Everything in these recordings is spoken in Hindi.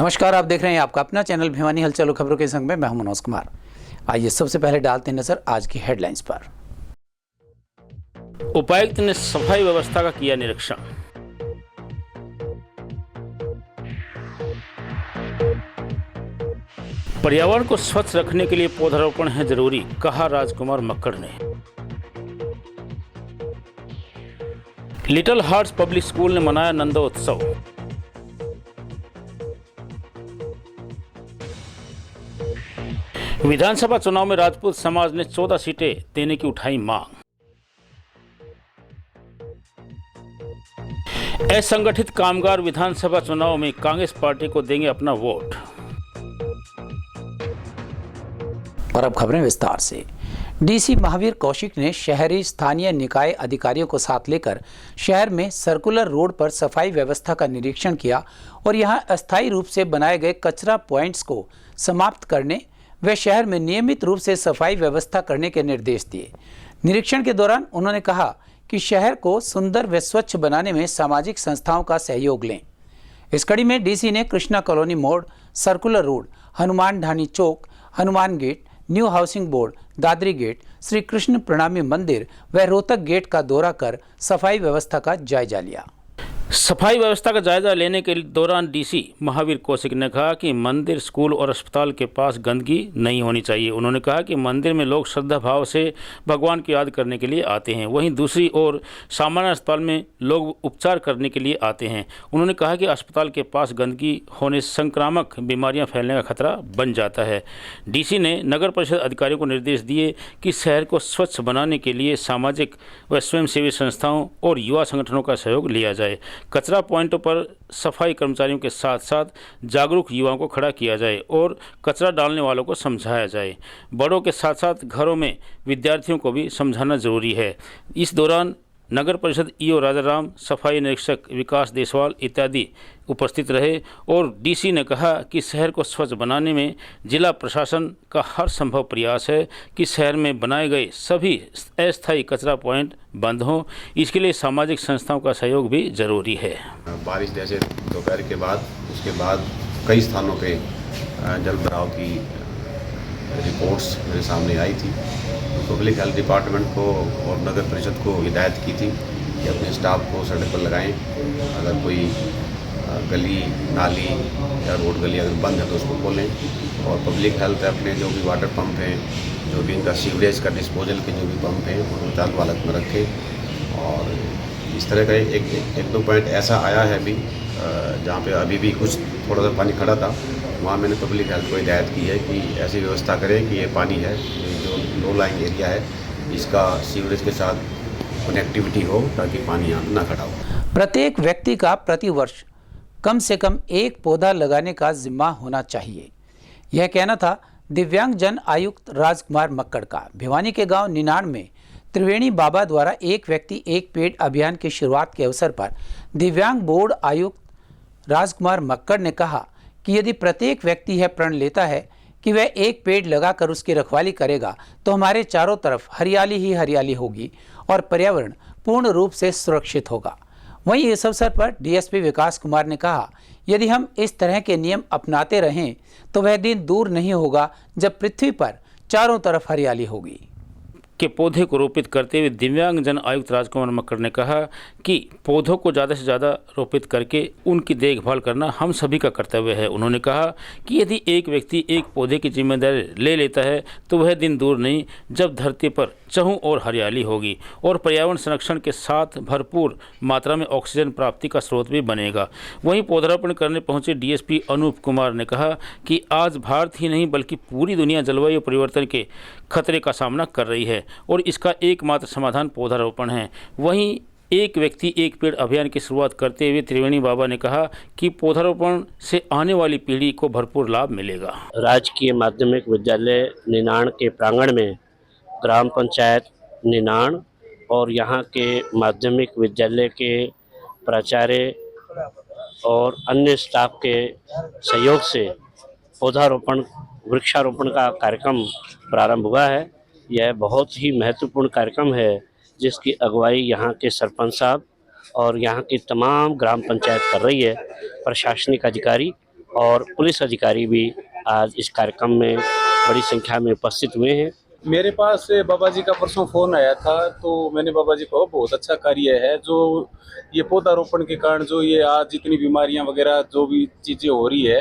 नमस्कार, आप देख रहे हैं आपका अपना चैनल भिवानी हलचल खबरों के संग में मैं हूं मनोज कुमार। आइए सबसे पहले डालते हैं नजर आज की हेडलाइंस पर। उपायुक्त ने सफाई व्यवस्था का किया निरीक्षण। पर्यावरण को स्वच्छ रखने के लिए पौधारोपण है जरूरी, कहा राजकुमार मक्कड़ ने। लिटिल हार्ट्स पब्लिक स्कूल ने मनाया नंदोत्सव। विधानसभा चुनाव में राजपूत समाज ने 14 सीटें देने की उठाई मांग। असंगठित कामगार विधानसभा चुनाव में कांग्रेस पार्टी को देंगे अपना वोट। और अब खबरें विस्तार से। डीसी महावीर कौशिक ने शहरी स्थानीय निकाय अधिकारियों को साथ लेकर शहर में सर्कुलर रोड पर सफाई व्यवस्था का निरीक्षण किया और यहां अस्थायी रूप से बनाए गए कचरा पॉइंट्स को समाप्त करने व शहर में नियमित रूप से सफाई व्यवस्था करने के निर्देश दिए। निरीक्षण के दौरान उन्होंने कहा कि शहर को सुंदर व स्वच्छ बनाने में सामाजिक संस्थाओं का सहयोग लें। इस कड़ी में डीसी ने कृष्णा कॉलोनी मोड़, circular road, Hanuman Dhani Chowk, Hanuman gate, new housing board, Dadri gate, Shri Krishna Pranami Mandir व रोहतक गेट का दौरा कर सफाई व्यवस्था का जायजा लिया। सफाई व्यवस्था का जायजा लेने के दौरान डीसी महावीर कौशिक ने कहा कि मंदिर, स्कूल और अस्पताल के पास गंदगी नहीं होनी चाहिए। उन्होंने कहा कि मंदिर में लोग श्रद्धा भाव से भगवान की याद करने के लिए आते हैं, वहीं दूसरी ओर सामान्य अस्पताल में लोग उपचार करने के लिए आते हैं। उन्होंने कहा कि अस्पताल के पास गंदगी होने से संक्रामक बीमारियां फैलने का खतरा बन जाता है। डीसी ने नगर परिषद अधिकारियों को निर्देश दिए कि शहर को स्वच्छ बनाने के लिए सामाजिक व स्वयंसेवी संस्थाओं और युवा संगठनों का सहयोग लिया जाए। कचरा पॉइंटों पर सफाई कर्मचारियों के साथ साथ जागरूक युवाओं को खड़ा किया जाए और कचरा डालने वालों को समझाया जाए। बड़ों के साथ साथ घरों में विद्यार्थियों को भी समझाना जरूरी है। इस दौरान नगर परिषद ईओ राजाराम, सफाई निरीक्षक विकास देसवाल इत्यादि उपस्थित रहे और डीसी ने कहा कि शहर को स्वच्छ बनाने में जिला प्रशासन का हर संभव प्रयास है कि शहर में बनाए गए सभी अस्थायी कचरा पॉइंट बंद हों। इसके लिए सामाजिक संस्थाओं का सहयोग भी जरूरी है। बारिश जैसे दोपहर के बाद उसके बाद कई स्थानों पे जल भराव की रिपोर्ट्स मेरे सामने आई थी। पब्लिक हेल्थ डिपार्टमेंट को और नगर परिषद को हिदायत की थी कि अपने स्टाफ को सड़क पर लगाएं। अगर कोई गली नाली या रोड गली अगर बंद है तो उसको खोलें और पब्लिक हेल्थ अपने जो भी वाटर पंप हैं, जो भी इनका सीवरेज का डिस्पोजल के जो भी पंप हैं उनको चालू हालत में रखें। और इस तरह का एक दो पॉइंट ऐसा आया है अभी जहाँ पे अभी भी कुछ थोड़ा सा पानी खड़ा था, वहाँ मैंने पब्लिक हेल्थ को हिदायत की है कि ऐसी व्यवस्था करें कि ये पानी है जो लो लाइंग एरिया है इसका सीवरेज के साथ कनेक्टिविटी हो ताकि पानी यहाँ ना खड़ा हो। प्रत्येक व्यक्ति का प्रतिवर्ष कम से कम एक पौधा लगाने का जिम्मा होना चाहिए, यह कहना था दिव्यांग जन आयुक्त राजकुमार मक्कड़ का। भिवानी के गांव निनाण में त्रिवेणी बाबा द्वारा एक व्यक्ति एक पेड़ अभियान की शुरुआत के अवसर पर दिव्यांग बोर्ड आयुक्त राजकुमार मक्कड़ ने कहा कि यदि प्रत्येक व्यक्ति यह प्रण लेता है कि वह एक पेड़ लगाकर उसकी रखवाली करेगा तो हमारे चारों तरफ हरियाली ही हरियाली होगी और पर्यावरण पूर्ण रूप से सुरक्षित होगा। वहीं इस अवसर पर डीएसपी विकास कुमार ने कहा, यदि हम इस तरह के नियम अपनाते रहें तो वह दिन दूर नहीं होगा जब पृथ्वी पर चारों तरफ हरियाली होगी। के पौधे को रोपित करते हुए दिव्यांग जन आयुक्त राजकुमार मक्कड़ ने कहा कि पौधों को ज़्यादा से ज़्यादा रोपित करके उनकी देखभाल करना हम सभी का कर्तव्य है। उन्होंने कहा कि यदि एक व्यक्ति एक पौधे की जिम्मेदारी ले लेता है तो वह दिन दूर नहीं जब धरती पर चहुं और हरियाली होगी और पर्यावरण संरक्षण के साथ भरपूर मात्रा में ऑक्सीजन प्राप्ति का स्रोत भी बनेगा। वहीं पौधारोपण करने पहुंचे डीएसपी अनूप कुमार ने कहा कि आज भारत ही नहीं बल्कि पूरी दुनिया जलवायु परिवर्तन के खतरे का सामना कर रही है और इसका एकमात्र समाधान पौधारोपण है। वहीं एक व्यक्ति एक पेड़ अभियान की शुरुआत करते हुए त्रिवेणी बाबा ने कहा कि पौधारोपण से आने वाली पीढ़ी को भरपूर लाभ मिलेगा। राजकीय माध्यमिक विद्यालय निनाण के प्रांगण में ग्राम पंचायत निनाण और यहाँ के माध्यमिक विद्यालय के प्राचार्य और अन्य स्टाफ के सहयोग से पौधारोपण वृक्षारोपण का कार्यक्रम प्रारंभ हुआ है। यह बहुत ही महत्वपूर्ण कार्यक्रम है जिसकी अगुवाई यहाँ के सरपंच साहब और यहाँ की तमाम ग्राम पंचायत कर रही है, प्रशासनिक अधिकारी और पुलिस अधिकारी भी आज इस कार्यक्रम में बड़ी संख्या में उपस्थित हुए हैं। मेरे पास बाबा जी का परसों फ़ोन आया था, तो मैंने बाबा जी को बहुत अच्छा कार्य है जो ये पौधारोपण के कारण जो ये आज जितनी बीमारियां वगैरह जो भी चीज़ें हो रही है,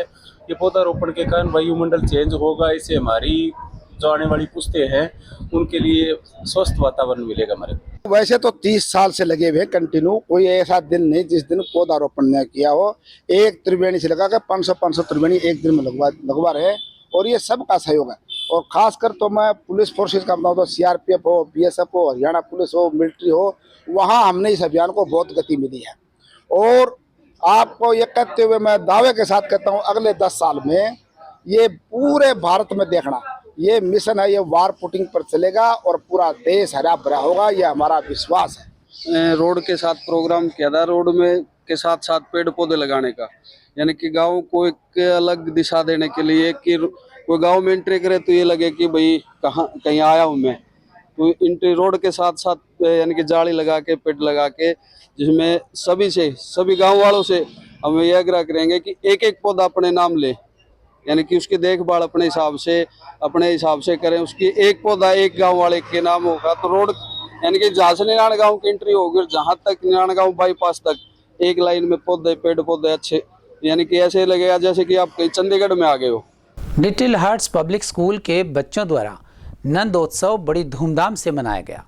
ये पौधारोपण के कारण वायुमंडल चेंज होगा, इससे हमारी जो आने वाली पुश्तें हैं उनके लिए स्वस्थ वातावरण मिलेगा हमारे को। वैसे तो 30 साल से लगे हुए कंटिन्यू, कोई ऐसा दिन नहीं जिस दिन पौधारोपण न किया हो। एक त्रिवेणी से लगा कर 500 त्रिवेणी एक दिन में लगवा रहे हैं और ये सबका सहयोग है। और खासकर तो मैं पुलिस फोर्सेस का बताऊँ तो CRPF हो, BSF हो, हरियाणा पुलिस हो, मिलिट्री हो, वहाँ हमने इस अभियान को बहुत गति मिली है। और आपको ये कहते हुए मैं दावे के साथ कहता हूँ अगले 10 साल में ये पूरे भारत में देखना ये मिशन है, ये वार पुटिंग पर चलेगा और पूरा देश हरा भरा होगा, ये हमारा विश्वास है। रोड के साथ प्रोग्राम किया था, रोड में के साथ साथ पेड़ पौधे लगाने का, यानी कि गाँव को एक अलग दिशा देने के लिए कि कोई गांव में एंट्री करे तो ये लगे कि भाई कहीं आया हूँ मैं। तो एंट्री रोड के साथ साथ यानी कि जाली लगा के पेड़ लगा के, जिसमें सभी गांव वालों से हम ये आग्रह करेंगे कि एक एक पौधा अपने नाम ले, यानी कि उसकी देखभाल अपने हिसाब से करें। उसकी एक पौधा एक गाँव वाले के नाम होगा तो रोड यानी कि जहाँ से निराण गाँव की एंट्री होगी और जहाँ तक निराण गाँव बाईपास तक एक लाइन में पेड़ पौधे अच्छे, यानी कि ऐसे लगेगा जैसे कि आप कहीं चंडीगढ़ में आ गए हो। लिटिल हार्ट्स पब्लिक स्कूल के बच्चों द्वारा नंदोत्सव बड़ी धूमधाम से मनाया गया।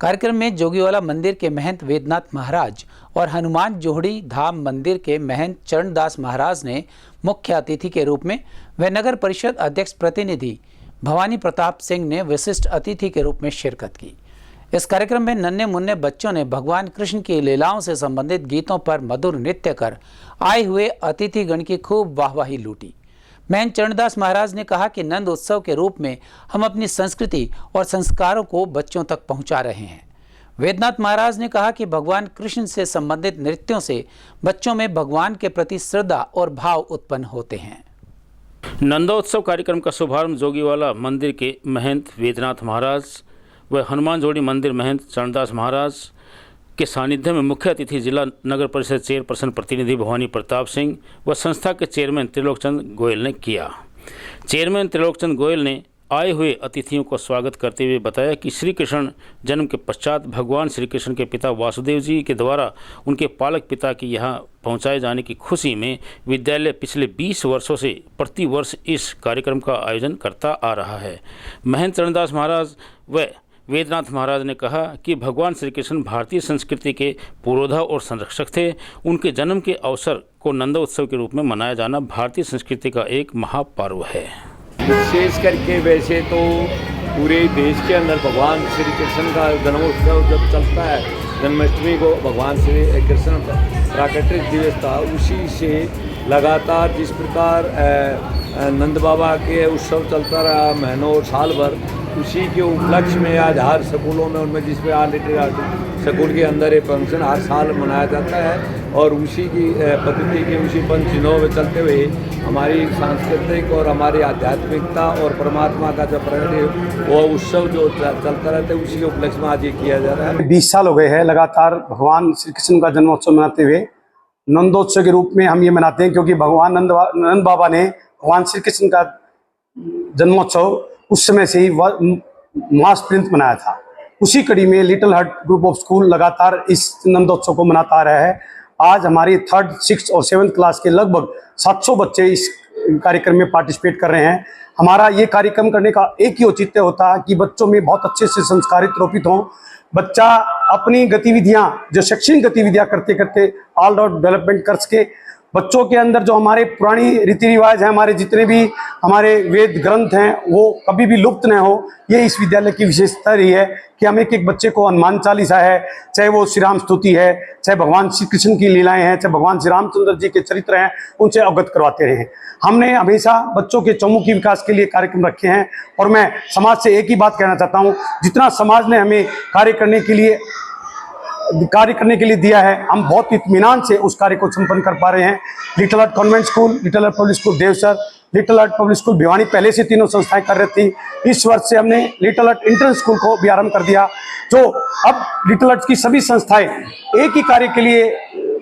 कार्यक्रम में जोगीवाला मंदिर के महंत वेदनाथ महाराज और हनुमान जोहड़ी धाम मंदिर के महंत चरणदास महाराज ने मुख्य अतिथि के रूप में व नगर परिषद अध्यक्ष प्रतिनिधि भवानी प्रताप सिंह ने विशिष्ट अतिथि के रूप में शिरकत की। इस कार्यक्रम में नन्हे मुन्ने बच्चों ने भगवान कृष्ण की लीलाओं से संबंधित गीतों पर मधुर नृत्य कर आए हुए अतिथिगण की खूब वाहवाही लूटी। महंत चरणदास महाराज ने कहा कि नंद उत्सव के रूप में हम अपनी संस्कृति और संस्कारों को बच्चों तक पहुंचा रहे हैं। वेदनाथ महाराज ने कहा कि भगवान कृष्ण से संबंधित नृत्यों से बच्चों में भगवान के प्रति श्रद्धा और भाव उत्पन्न होते हैं। नंदोत्सव कार्यक्रम का शुभारंभ जोगीवाला मंदिर के महंत वेदनाथ महाराज व हनुमान जोड़ी मंदिर महंत चरणदास महाराज के सानिध्य में मुख्य अतिथि जिला नगर परिषद चेयरपर्सन प्रतिनिधि भवानी प्रताप सिंह व संस्था के चेयरमैन त्रिलोकचंद गोयल ने किया। चेयरमैन त्रिलोकचंद गोयल ने आए हुए अतिथियों को स्वागत करते हुए बताया कि श्री कृष्ण जन्म के पश्चात भगवान श्री कृष्ण के पिता वासुदेव जी के द्वारा उनके पालक पिता की यहाँ पहुँचाए जाने की खुशी में विद्यालय पिछले 20 वर्षों से प्रति वर्ष इस कार्यक्रम का आयोजन करता आ रहा है। महंत चरणदास महाराज व वेदनाथ महाराज ने कहा कि भगवान श्री कृष्ण भारतीय संस्कृति के पुरोधा और संरक्षक थे। उनके जन्म के अवसर को नंदोत्सव के रूप में मनाया जाना भारतीय संस्कृति का एक महापर्व है। विशेष करके वैसे तो पूरे देश के अंदर भगवान श्री कृष्ण का जन्मोत्सव जब चलता है, जन्माष्टमी को भगवान श्री कृष्ण प्राकट्य दिवस था, उसी से लगातार जिस प्रकार नंद बाबा के उत्सव चलता रहा महीनों और साल भर, उसी के उपलक्ष्य में आज हर स्कूलों में उनमें जिसमें आज लिटिल हार्ट स्कूल के अंदर ये फंक्शन हर साल मनाया जाता है और उसी की पद्धति के उसी पंच चिन्हों में चलते हुए हमारी सांस्कृतिक और हमारी आध्यात्मिकता और परमात्मा का जो प्रेम वो उत्सव जो चलता रहता है, उसी के उपलक्ष्य में आज ये किया जा रहा है। 20 साल हो गए हैं लगातार भगवान श्री कृष्ण का जन्मोत्सव मनाते हुए। नंदोत्सव के रूप में हम ये मनाते हैं क्योंकि भगवान नंद बाबा ने भगवान श्री कृष्ण का जन्मोत्सव उस समय से ही मास प्रिंट मनाया था। उसी कड़ी में little heart group of school लगातार इस नंदोत्सव को मनाता आ रहा है। आज हमारी 3rd, 6th और 7th क्लास के लगभग 700 बच्चे इस कार्यक्रम में पार्टिसिपेट कर रहे हैं। हमारा ये कार्यक्रम करने का एक ही औचित्य होता है कि बच्चों में बहुत अच्छे से संस्कारित रोपित हों। बच्चा अपनी गतिविधियां जो शैक्षणिक गतिविधियां करते करते ऑल राउंड डेवलपमेंट कर सके। बच्चों के अंदर जो हमारे पुरानी रीति रिवाज हैं, हमारे जितने भी हमारे वेद ग्रंथ हैं, वो कभी भी लुप्त न हो। ये इस विद्यालय की विशेषता रही है कि हम एक एक बच्चे को हनुमान चालीसा है, चाहे वो श्री राम स्तुति है, चाहे भगवान श्री कृष्ण की लीलाएं हैं, चाहे भगवान श्री रामचंद्र जी के चरित्र हैं, उनसे अवगत करवाते रहे हैं। हमने हमेशा बच्चों के चौमुखी विकास के लिए कार्यक्रम रखे हैं और मैं समाज से एक ही बात कहना चाहता हूँ, जितना समाज ने हमें कार्य करने के लिए दिया है, हम बहुत इत्मीनान से उस कार्य को संपन्न कर पा रहे हैं। Little heart convent school, little heart public school Devsar, little heart public school Bhiwani पहले से तीनों संस्थाएं कर रही थी। इस वर्ष से हमने लिटिल हार्ट इंटर स्कूल को भी आरंभ कर दिया, जो अब लिटिल हार्ट की सभी संस्थाएं एक ही कार्य के लिए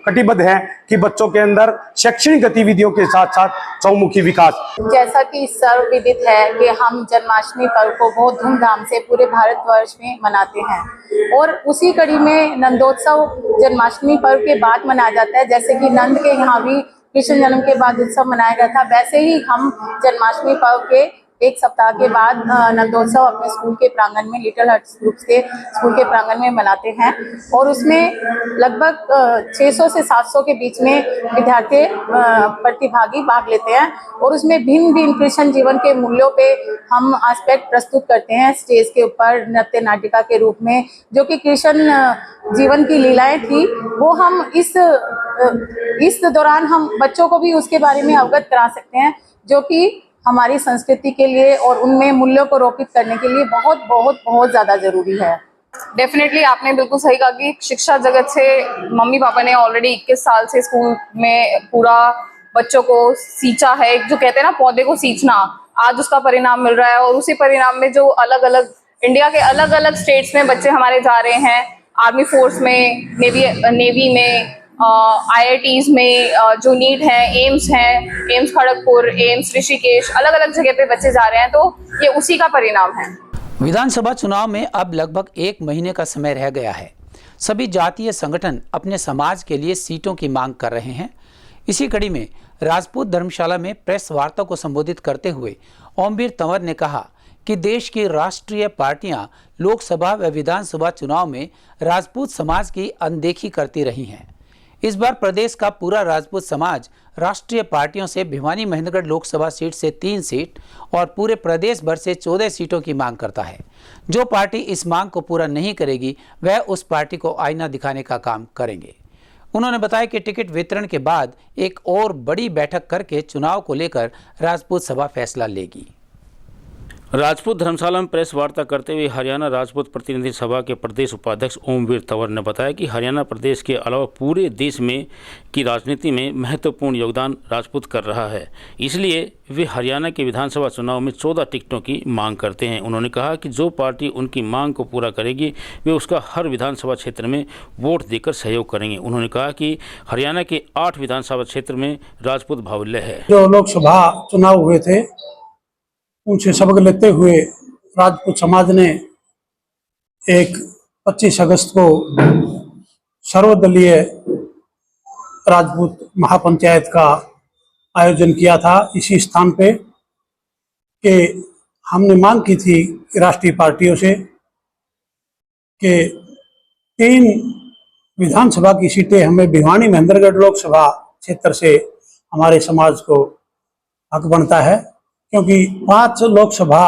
कटिबद्ध हैं कि बच्चों के अंदर शैक्षणिक गतिविधियों के साथ साथ चौमुखी विकास। जैसा कि सर्वविदित है कि हम जन्माष्टमी पर्व को बहुत धूमधाम से पूरे भारतवर्ष में मनाते हैं और उसी कड़ी में नंदोत्सव जन्माष्टमी पर्व के बाद मनाया जाता है। जैसे कि नंद के यहाँ भी कृष्ण जन्म के बाद उत्सव मनाया गया था, वैसे ही हम जन्माष्टमी पर्व के एक सप्ताह के बाद नंदोत्सव अपने स्कूल के प्रांगण में, लिटिल हट्स ग्रुप के स्कूल के प्रांगण में मनाते हैं और उसमें लगभग 600 से 700 के बीच में विद्यार्थी प्रतिभागी भाग लेते हैं और उसमें भिन्न भिन्न कृष्ण जीवन के मूल्यों पे हम एस्पेक्ट प्रस्तुत करते हैं स्टेज के ऊपर नृत्य नाटिका के रूप में। जो कि कृष्ण जीवन की लीलाएं थी वो हम इस दौरान हम बच्चों को भी उसके बारे में अवगत करा सकते हैं, जो कि हमारी संस्कृति के लिए और उनमें मूल्यों को रोपित करने के लिए बहुत बहुत बहुत ज़्यादा ज़रूरी है। डेफिनेटली आपने बिल्कुल सही कहा कि शिक्षा जगत से मम्मी पापा ने ऑलरेडी 21 साल से स्कूल में पूरा बच्चों को सींचा है। जो कहते हैं ना पौधे को सींचना, आज उसका परिणाम मिल रहा है और उसी परिणाम में जो अलग अलग इंडिया के अलग अलग स्टेट्स में बच्चे हमारे जा रहे हैं, आर्मी फोर्स में, नेवी में, IITs में, जो नीट है, एम्स खड़गपुर, एम्स ऋषिकेश, अलग अलग जगह पे बच्चे जा रहे हैं, तो ये उसी का परिणाम है। विधानसभा चुनाव में अब लगभग 1 महीने का समय रह गया है। सभी जातीय संगठन अपने समाज के लिए सीटों की मांग कर रहे हैं। इसी कड़ी में राजपूत धर्मशाला में प्रेस वार्ता को संबोधित करते हुए ओमवीर तंवर ने कहा कि देश की राष्ट्रीय पार्टियां लोकसभा व विधानसभा चुनाव में राजपूत समाज की अनदेखी करती रही हैं। इस बार प्रदेश का पूरा राजपूत समाज राष्ट्रीय पार्टियों से भिवानी महेंद्रगढ़ लोकसभा सीट से 3 सीट और पूरे प्रदेश भर से 14 सीटों की मांग करता है। जो पार्टी इस मांग को पूरा नहीं करेगी वह उस पार्टी को आईना दिखाने का काम करेंगे। उन्होंने बताया कि टिकट वितरण के बाद एक और बड़ी बैठक करके चुनाव को लेकर राजपूत सभा फैसला लेगी। राजपूत धर्मशाला में प्रेस वार्ता करते हुए हरियाणा राजपूत प्रतिनिधि सभा के प्रदेश उपाध्यक्ष ओमवीर तंवर ने बताया कि हरियाणा प्रदेश के अलावा पूरे देश में की राजनीति में महत्वपूर्ण योगदान राजपूत कर रहा है, इसलिए वे हरियाणा के विधानसभा चुनाव में 14 टिकटों की मांग करते हैं। उन्होंने कहा कि जो पार्टी उनकी मांग को पूरा करेगी वे उसका हर विधानसभा क्षेत्र में वोट देकर सहयोग करेंगे। उन्होंने कहा कि हरियाणा के 8 विधानसभा क्षेत्र में राजपूत बाहुल्य है। जो लोकसभा चुनाव हुए थे उनसे सबक लेते हुए राजपूत समाज ने एक 25 अगस्त को सर्वदलीय राजपूत महापंचायत का आयोजन किया था। इसी स्थान पे कि हमने मांग की थी राष्ट्रीय पार्टियों से कि 3 विधानसभा की सीटें हमें भिवानी महेंद्रगढ़ लोकसभा क्षेत्र से हमारे समाज को हक बनता है, क्योंकि 5 लोकसभा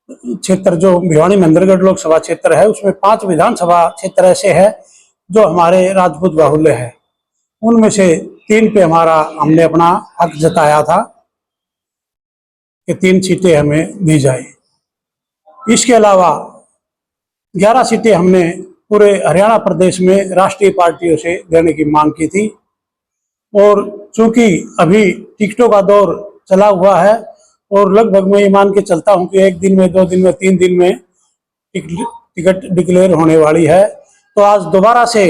क्षेत्र जो भिवानी महेंद्रगढ़ लोकसभा क्षेत्र है उसमें 5 विधानसभा क्षेत्र ऐसे हैं जो हमारे राजपूत बाहुल्य है। उनमें से 3 पे हमने अपना हक जताया था कि 3 सीटें हमें दी जाए। इसके अलावा 11 सीटें हमने पूरे हरियाणा प्रदेश में राष्ट्रीय पार्टियों से देने की मांग की थी और चूंकि अभी टिकटों का दौर चला हुआ है और लगभग मैं ये मान के चलता हूं कि 1 दिन में, 2 दिन में, 3 दिन में टिकट डिक्लेयर होने वाली है, तो आज दोबारा से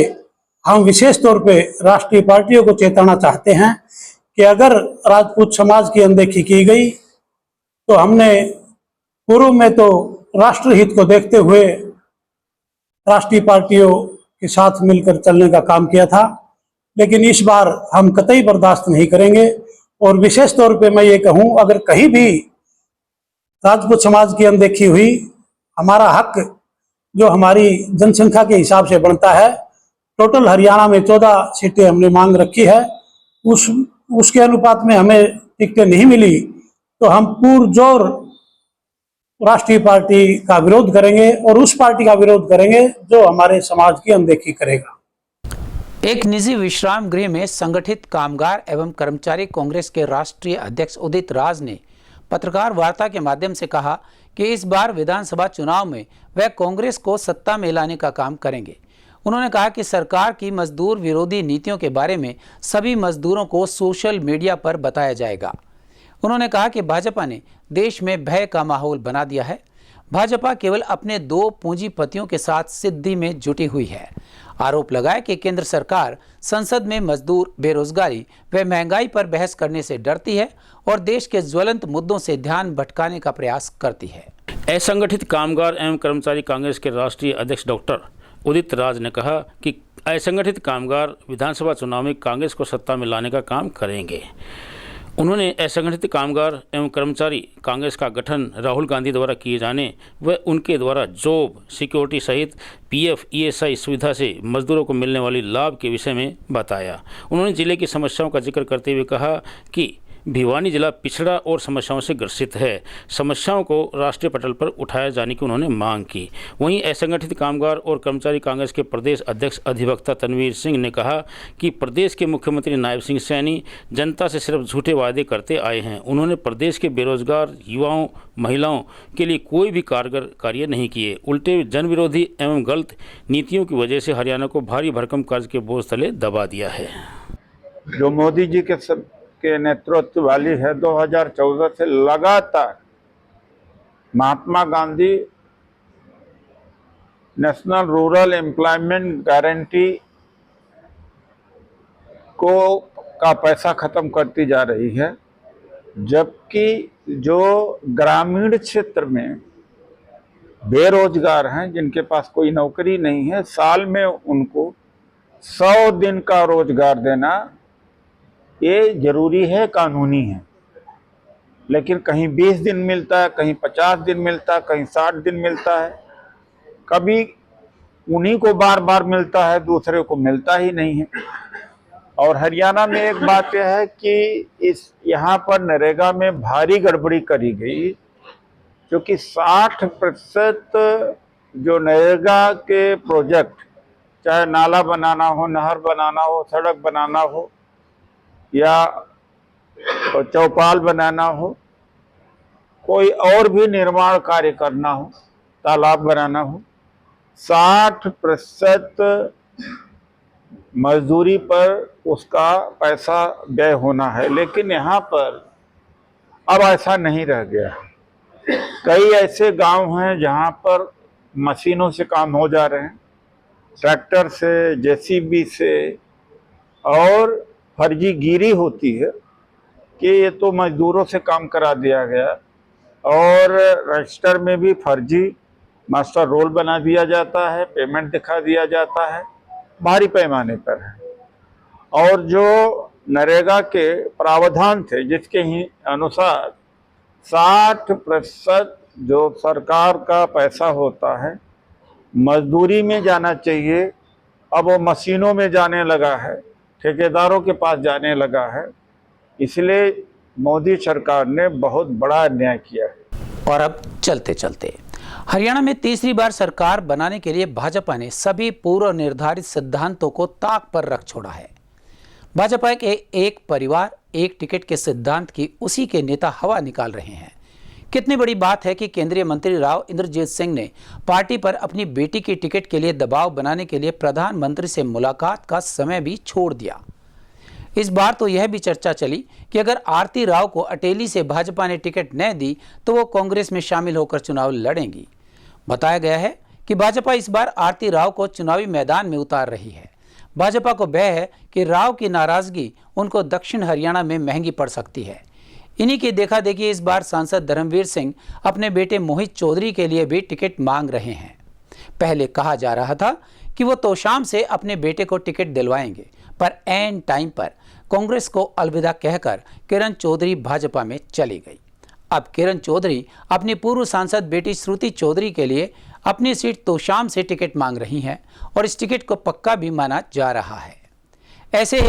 हम विशेष तौर पे राष्ट्रीय पार्टियों को चेताना चाहते हैं कि अगर राजपूत समाज की अनदेखी की गई तो हमने पूर्व में तो राष्ट्रहित को देखते हुए राष्ट्रीय पार्टियों के साथ मिलकर चलने का काम किया था, लेकिन इस बार हम कतई बर्दाश्त नहीं करेंगे। और विशेष तौर पे मैं ये कहूं, अगर कहीं भी राजपूत समाज की अनदेखी हुई, हमारा हक जो हमारी जनसंख्या के हिसाब से बनता है, टोटल हरियाणा में 14 सीटें हमने मांग रखी है, उसके अनुपात में हमें टिकटें नहीं मिली तो हम पुरजोर राष्ट्रीय पार्टी का विरोध करेंगे और उस पार्टी का विरोध करेंगे जो हमारे समाज की अनदेखी करेगा। एक निजी विश्राम गृह में संगठित कामगार एवं कर्मचारी कांग्रेस के राष्ट्रीय अध्यक्ष उदित राज ने पत्रकार वार्ता के माध्यम से कहा कि इस बार विधानसभा चुनाव में वह कांग्रेस को सत्ता में लाने का काम करेंगे। उन्होंने कहा कि सरकार की मजदूर विरोधी नीतियों के बारे में सभी मजदूरों को सोशल मीडिया पर बताया जाएगा। उन्होंने कहा कि भाजपा ने देश में भय का माहौल बना दिया है। भाजपा केवल अपने 2 पूंजीपतियों के साथ सिद्धि में जुटी हुई है। आरोप लगाया कि केंद्र सरकार संसद में मजदूर, बेरोजगारी व महंगाई पर बहस करने से डरती है और देश के ज्वलंत मुद्दों से ध्यान भटकाने का प्रयास करती है। असंगठित कामगार एवं कर्मचारी कांग्रेस के राष्ट्रीय अध्यक्ष डॉक्टर उदित राज ने कहा कि असंगठित कामगार विधानसभा चुनाव में कांग्रेस को सत्ता में लाने का काम करेंगे। उन्होंने असंगठित कामगार एवं कर्मचारी कांग्रेस का गठन राहुल गांधी द्वारा किए जाने व उनके द्वारा जॉब सिक्योरिटी सहित पीएफ ईएसआई सुविधा से मजदूरों को मिलने वाली लाभ के विषय में बताया। उन्होंने जिले की समस्याओं का जिक्र करते हुए कहा कि भिवानी जिला पिछड़ा और समस्याओं से ग्रसित है। समस्याओं को राष्ट्रीय पटल पर उठाए जाने की उन्होंने मांग की। वहीं असंगठित कामगार और कर्मचारी कांग्रेस के प्रदेश अध्यक्ष अधिवक्ता तनवीर सिंह ने कहा कि प्रदेश के मुख्यमंत्री नायब सिंह सैनी जनता से सिर्फ झूठे वादे करते आए हैं। उन्होंने प्रदेश के बेरोजगार युवाओं, महिलाओं के लिए कोई भी कारगर कार्य नहीं किए। उल्टे जन विरोधी एवं गलत नीतियों की वजह से हरियाणा को भारी भरकम कर्ज के बोझ तले दबा दिया है। जो मोदी जी के नेतृत्व वाली है 2014 से लगातार Mahatma Gandhi national rural employment guarantee का पैसा खत्म करती जा रही है, जबकि जो ग्रामीण क्षेत्र में बेरोजगार हैं, जिनके पास कोई नौकरी नहीं है, साल में उनको 100 दिन का रोजगार देना ये जरूरी है, कानूनी है। लेकिन कहीं 20 दिन मिलता है, कहीं 50 दिन मिलता है, कहीं 60 दिन मिलता है। कभी उन्हीं को बार बार मिलता है, दूसरे को मिलता ही नहीं है। और हरियाणा में एक बात यह है कि यहाँ पर नरेगा में भारी गड़बड़ी करी गई, क्योंकि 60% जो नरेगा के प्रोजेक्ट, चाहे नाला बनाना हो, नहर बनाना हो, सड़क बनाना हो या चौपाल बनाना हो, कोई और भी निर्माण कार्य करना हो, तालाब बनाना हो, 60% मजदूरी पर उसका पैसा व्यय होना है। लेकिन यहाँ पर अब ऐसा नहीं रह गया। कई ऐसे गांव हैं जहाँ पर मशीनों से काम हो जा रहे हैं, ट्रैक्टर से, जेसीबी से, और फर्जी गिरी होती है कि ये तो मजदूरों से काम करा दिया गया, और रजिस्टर में भी फर्जी मास्टर रोल बना दिया जाता है, पेमेंट दिखा दिया जाता है, भारी पैमाने पर है। और जो नरेगा के प्रावधान थे जिसके ही अनुसार 60% जो सरकार का पैसा होता है मजदूरी में जाना चाहिए, अब वो मशीनों में जाने लगा है, ठेकेदारों के पास जाने लगा है। इसलिए मोदी सरकार ने बहुत बड़ा अन्याय किया है। और अब चलते चलते हरियाणा में तीसरी बार सरकार बनाने के लिए भाजपा ने सभी पूर्व निर्धारित सिद्धांतों को ताक पर रख छोड़ा है। भाजपा के एक परिवार एक टिकट के सिद्धांत की उसी के नेता हवा निकाल रहे हैं। कितनी बड़ी बात है कि केंद्रीय मंत्री राव इंद्रजीत सिंह ने पार्टी पर अपनी बेटी की टिकट के लिए दबाव बनाने के लिए प्रधानमंत्री से मुलाकात का समय भी छोड़ दिया। इस बार तो यह भी चर्चा चली कि अगर आरती राव को अटेली से भाजपा ने टिकट न दी तो वो कांग्रेस में शामिल होकर चुनाव लड़ेंगी। बताया गया है कि भाजपा इस बार आरती राव को चुनावी मैदान में उतार रही है। भाजपा को भय है कि राव की नाराजगी उनको दक्षिण हरियाणा में महंगी पड़ सकती है। इन्हीं की देखा देखी इस बार सांसद धर्मवीर सिंह अपने बेटे मोहित चौधरी के लिए भी टिकट मांग रहे हैं। पहले कहा जा रहा था कि वो तोशाम से अपने बेटे को टिकट दिलवाएंगे, पर एन टाइम पर कांग्रेस को अलविदा कहकर किरण चौधरी भाजपा में चली गई। अब किरण चौधरी अपनी पूर्व सांसद बेटी श्रुति चौधरी के लिए अपनी सीट तोशाम से टिकट मांग रही हैं और इस टिकट को पक्का भी माना जा रहा है। ऐसे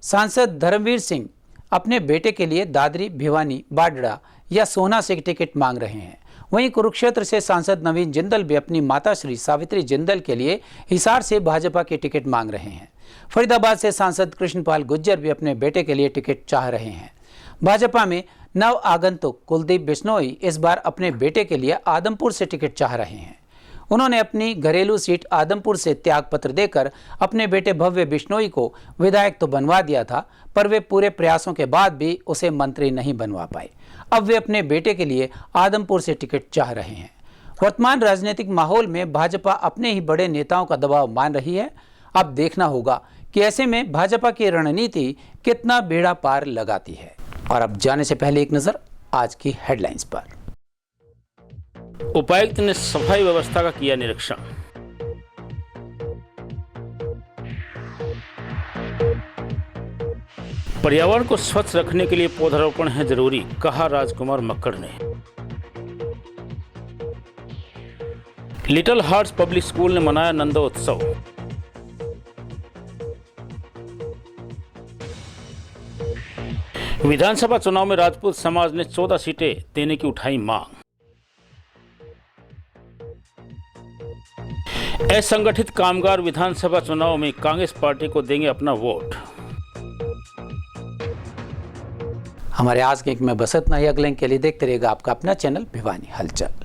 सांसद धर्मवीर सिंह अपने बेटे के लिए दादरी, भिवानी, बाडड़ा या सोहना से टिकट मांग रहे हैं। वहीं कुरुक्षेत्र से सांसद नवीन जिंदल भी अपनी माता श्री सावित्री जिंदल के लिए हिसार से भाजपा की टिकट मांग रहे हैं। फरीदाबाद से सांसद कृष्णपाल गुज्जर भी अपने बेटे के लिए टिकट चाह रहे हैं। भाजपा में नव आगंतुक कुलदीप बिश्नोई इस बार अपने बेटे के लिए आदमपुर से टिकट चाह रहे हैं। उन्होंने अपनी घरेलू सीट आदमपुर से त्यागपत्र देकर अपने बेटे भव्य बिश्नोई को विधायक तो बनवा दिया था, पर वे पूरे प्रयासों के बाद भी उसे मंत्री नहीं बनवा पाए। अब वे अपने बेटे के लिए आदमपुर से टिकट चाह रहे हैं। वर्तमान राजनीतिक माहौल में भाजपा अपने ही बड़े नेताओं का दबाव मान रही है। अब देखना होगा कि ऐसे में भाजपा की रणनीति कितना बेड़ा पार लगाती है। और अब जाने से पहले एक नजर आज की हेडलाइंस पर। उपायुक्त ने सफाई व्यवस्था का किया निरीक्षण। पर्यावरण को स्वच्छ रखने के लिए पौधारोपण है जरूरी, कहा राजकुमार मक्कड़ ने। लिटिल हार्ट्स पब्लिक स्कूल ने मनाया नंदोत्सव। विधानसभा चुनाव में राजपूत समाज ने 14 सीटें देने की उठाई मांग। असंगठित कामगार विधानसभा चुनाव में कांग्रेस पार्टी को देंगे अपना वोट। हमारे आज के में बस इतना ही। अगले के लिए देखते रहेगा आपका अपना चैनल भिवानी हलचल।